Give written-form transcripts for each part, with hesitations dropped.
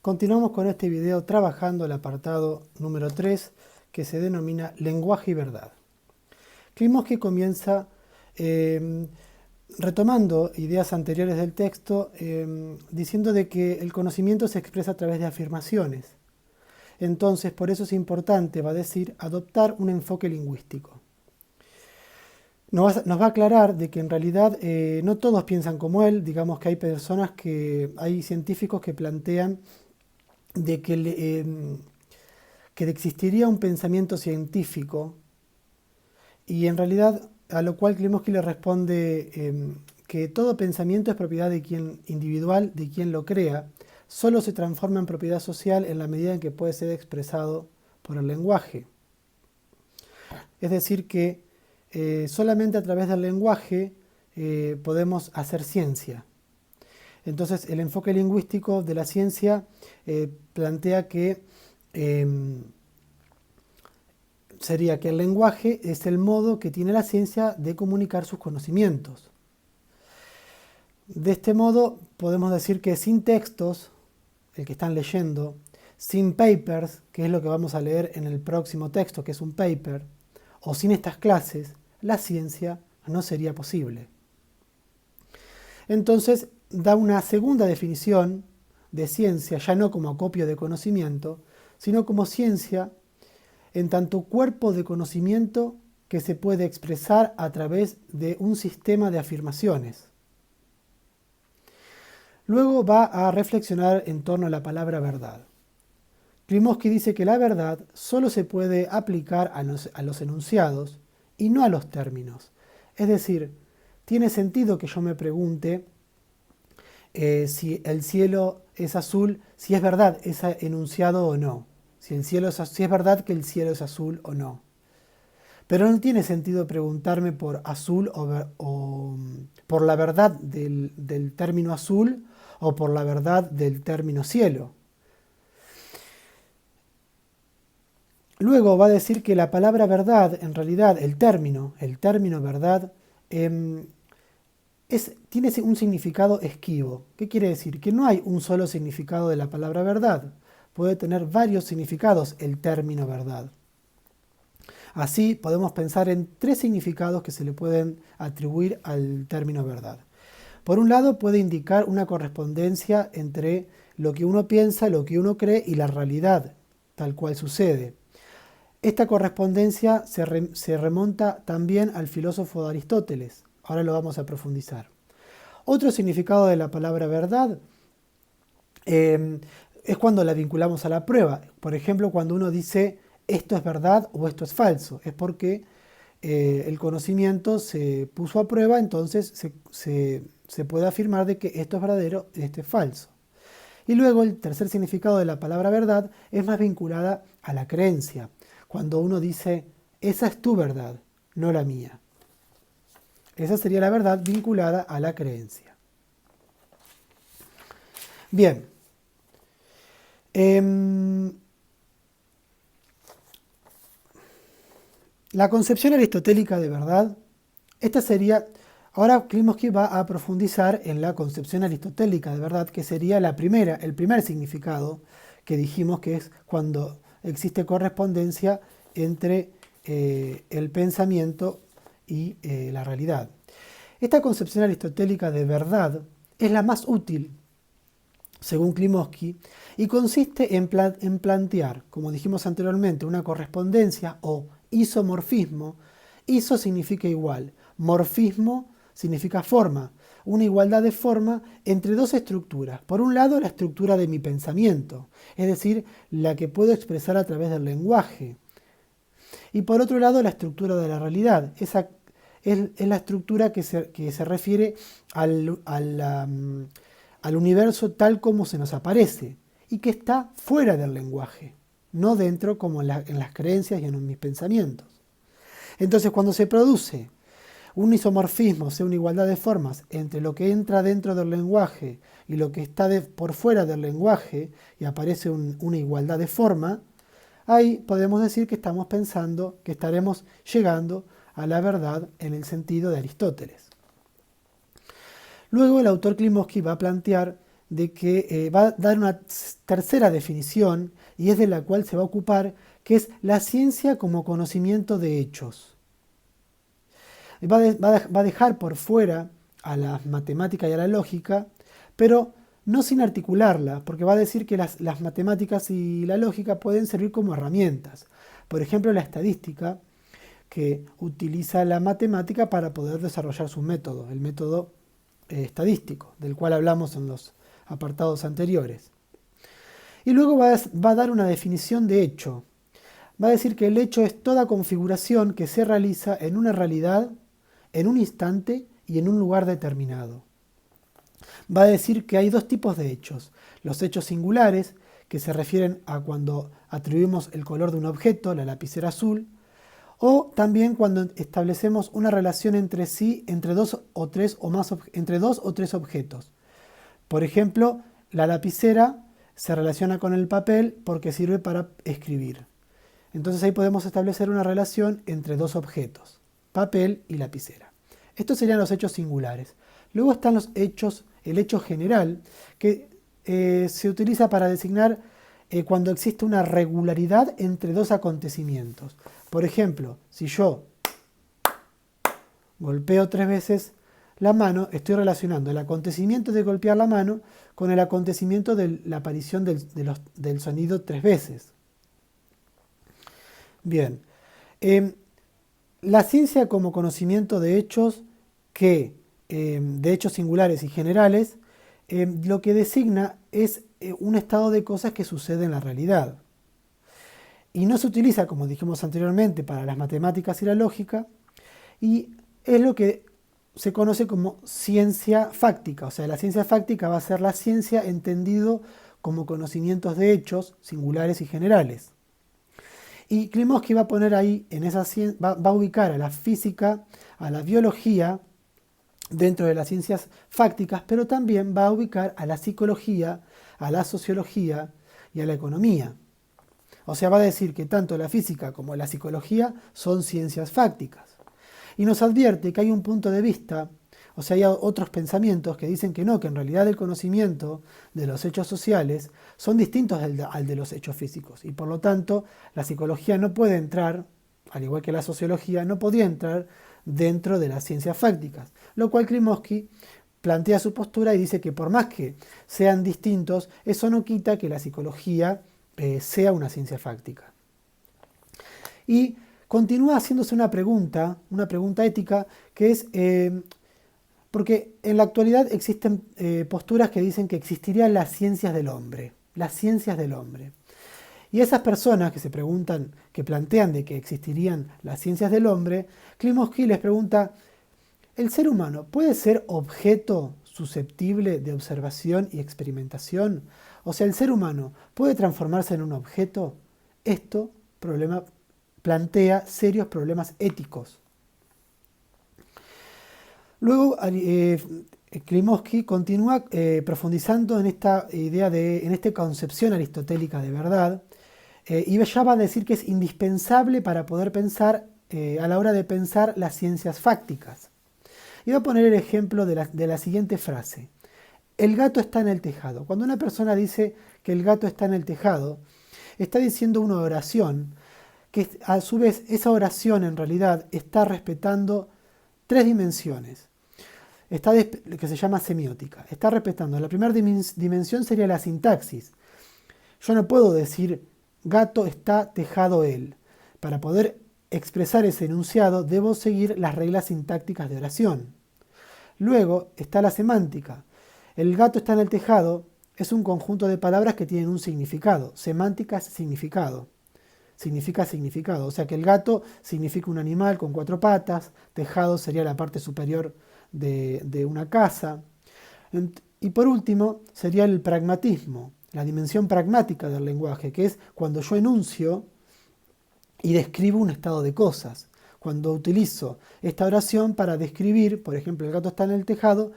Continuamos con este video trabajando el apartado número 3 que se denomina Lenguaje y Verdad. Klimovsky comienza retomando ideas anteriores del texto diciendo de que el conocimiento se expresa a través de afirmaciones. Entonces, por eso es importante, va a decir, adoptar un enfoque lingüístico. Nos va a aclarar de que en realidad no todos piensan como él, digamos que hay científicos que plantean de que existiría un pensamiento científico y en realidad a lo cual Klimovsky le responde que todo pensamiento es propiedad de quien individual, de quien lo crea, solo se transforma en propiedad social en la medida en que puede ser expresado por el lenguaje. Es decir que solamente a través del lenguaje podemos hacer ciencia. Entonces el enfoque lingüístico de la ciencia plantea que sería que el lenguaje es el modo que tiene la ciencia de comunicar sus conocimientos. De este modo podemos decir que sin textos, el que están leyendo, sin papers, que es lo que vamos a leer en el próximo texto, que es un paper, o sin estas clases, la ciencia no sería posible. Entonces da una segunda definición de ciencia, ya no como acopio de conocimiento, sino como ciencia en tanto cuerpo de conocimiento que se puede expresar a través de un sistema de afirmaciones. Luego va a reflexionar en torno a la palabra verdad. Klimovsky dice que la verdad solo se puede aplicar a los enunciados y no a los términos. Es decir, tiene sentido que yo me pregunte si el cielo es azul, si es verdad ese enunciado o no. Si es verdad que el cielo es azul o no. Pero no tiene sentido preguntarme por azul o por la verdad del término azul o por la verdad del término cielo. Luego va a decir que la palabra verdad, en realidad el término verdad, tiene un significado esquivo. ¿Qué quiere decir? Que no hay un solo significado de la palabra verdad. Puede tener varios significados el término verdad. Así podemos pensar en tres significados que se le pueden atribuir al término verdad. Por un lado puede indicar una correspondencia entre lo que uno piensa, lo que uno cree y la realidad, tal cual sucede. Esta correspondencia se remonta también al filósofo Aristóteles. Ahora lo vamos a profundizar. Otro significado de la palabra verdad es cuando la vinculamos a la prueba. Por ejemplo, cuando uno dice esto es verdad o esto es falso. Es porque el conocimiento se puso a prueba, entonces se puede afirmar de que esto es verdadero y esto es falso. Y luego el tercer significado de la palabra verdad es más vinculada a la creencia. Cuando uno dice, esa es tu verdad, no la mía. Esa sería la verdad vinculada a la creencia. Bien. La concepción aristotélica de verdad, esta sería, ahora Klimovsky va a profundizar en la concepción aristotélica de verdad, que sería el primer significado que dijimos que es cuando existe correspondencia entre el pensamiento y la realidad. Esta concepción aristotélica de verdad es la más útil, según Klimovsky, y consiste en plantear, como dijimos anteriormente, una correspondencia o isomorfismo. Iso significa igual, morfismo significa forma, una igualdad de forma entre dos estructuras. Por un lado, la estructura de mi pensamiento, es decir, la que puedo expresar a través del lenguaje. Y por otro lado, la estructura de la realidad. Esa es la estructura que se refiere al universo tal como se nos aparece y que está fuera del lenguaje, no dentro como en las creencias y en mis pensamientos. Entonces, cuando se produce un isomorfismo, o sea, una igualdad de formas entre lo que entra dentro del lenguaje y lo que está por fuera del lenguaje y aparece una igualdad de forma, ahí podemos decir que estamos pensando que estaremos llegando a la verdad en el sentido de Aristóteles. Luego el autor Klimovsky va a plantear de que va a dar una tercera definición, y es de la cual se va a ocupar, que es la ciencia como conocimiento de hechos. Va a dejar por fuera a la matemática y a la lógica, pero no sin articularla, porque va a decir que las matemáticas y la lógica pueden servir como herramientas. Por ejemplo, la estadística, que utiliza la matemática para poder desarrollar su método, el método estadístico, del cual hablamos en los apartados anteriores. Y luego va a dar una definición de hecho. Va a decir que el hecho es toda configuración que se realiza en una realidad, en un instante y en un lugar determinado. Va a decir que hay dos tipos de hechos. Los hechos singulares, que se refieren a cuando atribuimos el color de un objeto, la lapicera azul, o también cuando establecemos una relación entre sí entre dos o tres objetos. Por ejemplo, la lapicera se relaciona con el papel porque sirve para escribir. Entonces ahí podemos establecer una relación entre dos objetos, papel y lapicera. Estos serían los hechos singulares. Luego están el hecho general, que se utiliza para designar cuando existe una regularidad entre dos acontecimientos. Por ejemplo, si yo golpeo 3 veces la mano, estoy relacionando el acontecimiento de golpear la mano con el acontecimiento de la aparición del sonido 3 veces. Bien, la ciencia como conocimiento de hechos de hechos singulares y generales, lo que designa es un estado de cosas que sucede en la realidad. Y no se utiliza, como dijimos anteriormente, para las matemáticas y la lógica, y es lo que se conoce como ciencia fáctica. O sea, la ciencia fáctica va a ser la ciencia entendido como conocimientos de hechos singulares y generales. Y Klimovsky va a poner ahí, va a ubicar a la física, a la biología, dentro de las ciencias fácticas, pero también va a ubicar a la psicología, a la sociología y a la economía. O sea, va a decir que tanto la física como la psicología son ciencias fácticas. Y nos advierte que hay un punto de vista, o sea, hay otros pensamientos que dicen que no, que en realidad el conocimiento de los hechos sociales son distintos al de los hechos físicos. Y por lo tanto, la psicología no puede entrar, al igual que la sociología, no podía entrar dentro de las ciencias fácticas. Lo cual Klimovsky plantea su postura y dice que por más que sean distintos, eso no quita que la psicología sea una ciencia fáctica. Y continúa haciéndose una pregunta ética, que es, porque en la actualidad existen posturas que dicen que existirían las ciencias del hombre, Y esas personas que se preguntan, que plantean de que existirían las ciencias del hombre, Klimovsky les pregunta, ¿el ser humano puede ser objeto susceptible de observación y experimentación? O sea, ¿el ser humano puede transformarse en un objeto? Esto plantea serios problemas éticos. Luego, Klimovsky continúa profundizando en esta idea en esta concepción aristotélica de verdad, y ya va a decir que es indispensable para poder pensar a la hora de pensar las ciencias fácticas. Y voy a poner el ejemplo de la siguiente frase. El gato está en el tejado. Cuando una persona dice que el gato está en el tejado, está diciendo una oración, que a su vez esa oración en realidad está respetando tres dimensiones, que se llama semiótica. Está respetando. La primera dimensión sería la sintaxis. Yo no puedo decir gato está tejado él. Para poder expresar ese enunciado debo seguir las reglas sintácticas de oración. Luego está la semántica. El gato está en el tejado es un conjunto de palabras que tienen un significado. Semántica es significado. Significa significado. O sea que el gato significa un animal con 4 patas, tejado sería la parte superior de una casa. Y por último sería el pragmatismo, la dimensión pragmática del lenguaje, que es cuando yo enuncio y describo un estado de cosas. Cuando utilizo esta oración para describir, por ejemplo, el gato está en el tejado,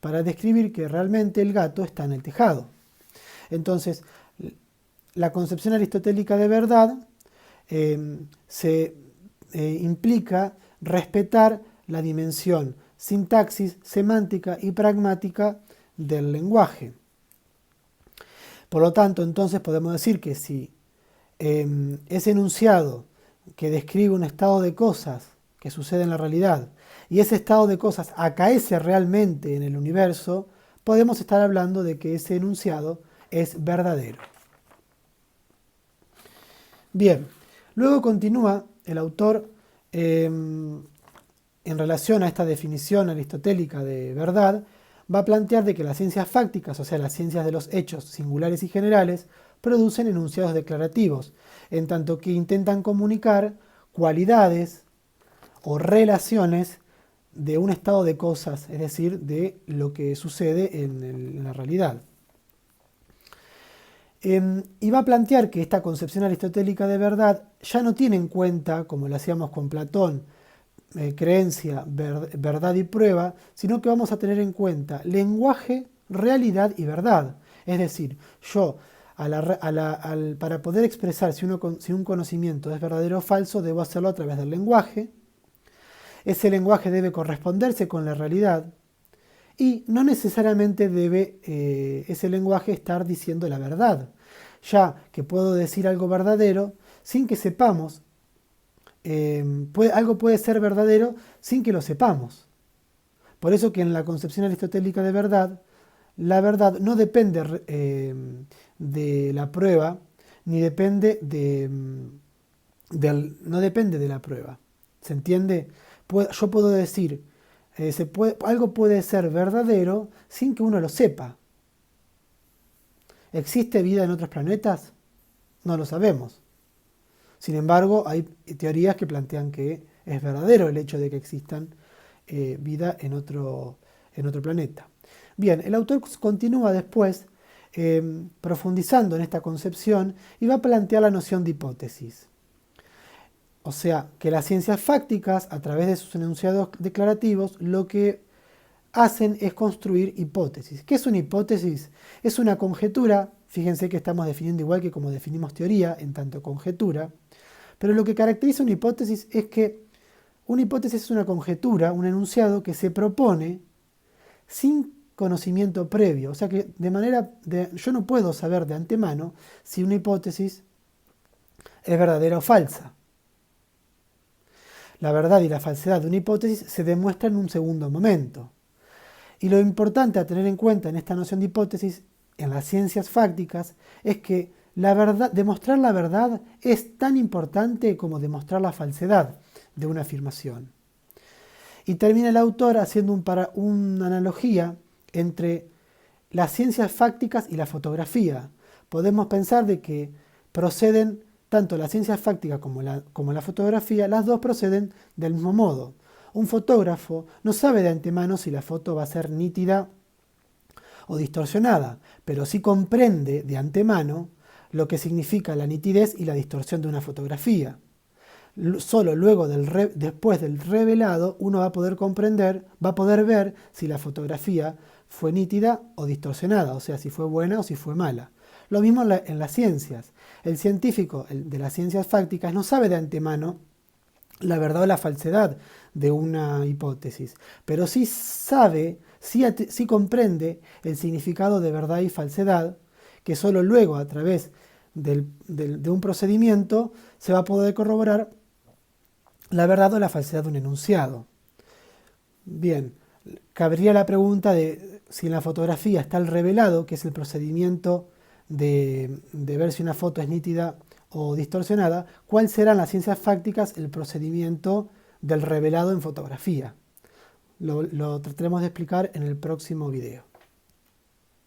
para describir que realmente el gato está en el tejado. Entonces, la concepción aristotélica de verdad implica respetar la dimensión sintaxis, semántica y pragmática del lenguaje. Por lo tanto, entonces podemos decir que si ese enunciado que describe un estado de cosas que sucede en la realidad y ese estado de cosas acaece realmente en el universo, podemos estar hablando de que ese enunciado es verdadero. Bien, luego continúa el autor en relación a esta definición aristotélica de verdad, va a plantear de que las ciencias fácticas, o sea, las ciencias de los hechos singulares y generales, producen enunciados declarativos, en tanto que intentan comunicar cualidades o relaciones de un estado de cosas, es decir, de lo que sucede en la realidad. Y va a plantear que esta concepción aristotélica de verdad ya no tiene en cuenta, como lo hacíamos con Platón, creencia, verdad y prueba, sino que vamos a tener en cuenta lenguaje, realidad y verdad. Es decir, yo para poder expresar si un conocimiento es verdadero o falso, debo hacerlo a través del lenguaje. Ese lenguaje debe corresponderse con la realidad y no necesariamente debe ese lenguaje estar diciendo la verdad, ya que puedo decir algo verdadero sin que sepamos. Algo puede ser verdadero sin que lo sepamos. Por eso que en la concepción aristotélica de verdad, la verdad no depende de la prueba, ni depende no depende de la prueba. ¿Se entiende? Yo puedo decir, algo puede ser verdadero sin que uno lo sepa. ¿Existe vida en otros planetas? No lo sabemos. Sin embargo, hay teorías que plantean que es verdadero el hecho de que existan vida en otro planeta. Bien, el autor continúa después profundizando en esta concepción y va a plantear la noción de hipótesis. O sea, que las ciencias fácticas, a través de sus enunciados declarativos, lo que hacen es construir hipótesis. ¿Qué es una hipótesis? Es una conjetura, fíjense que estamos definiendo igual que como definimos teoría, en tanto conjetura, pero lo que caracteriza una hipótesis es que una hipótesis es una conjetura, un enunciado que se propone sin conocimiento previo. O sea que yo no puedo saber de antemano si una hipótesis es verdadera o falsa. La verdad y la falsedad de una hipótesis se demuestran en un segundo momento. Y lo importante a tener en cuenta en esta noción de hipótesis, en las ciencias fácticas, es que demostrar la verdad es tan importante como demostrar la falsedad de una afirmación. Y termina el autor haciendo una analogía entre las ciencias fácticas y la fotografía. Podemos pensar de que proceden, tanto la ciencia fáctica como la fotografía, las dos proceden del mismo modo. Un fotógrafo no sabe de antemano si la foto va a ser nítida o distorsionada, pero sí comprende de antemano lo que significa la nitidez y la distorsión de una fotografía. Solo luego después del revelado, uno va a poder ver si la fotografía fue nítida o distorsionada, o sea, si fue buena o si fue mala. Lo mismo en las ciencias. El científico de las ciencias fácticas no sabe de antemano la verdad o la falsedad de una hipótesis, pero sí sabe, sí comprende el significado de verdad y falsedad, que solo luego, a través de un procedimiento, se va a poder corroborar la verdad o la falsedad de un enunciado. Bien, cabría la pregunta de si en la fotografía está el revelado, que es el procedimiento de ver si una foto es nítida o distorsionada, ¿cuál será en las ciencias fácticas el procedimiento del revelado en fotografía? Lo trataremos de explicar en el próximo video.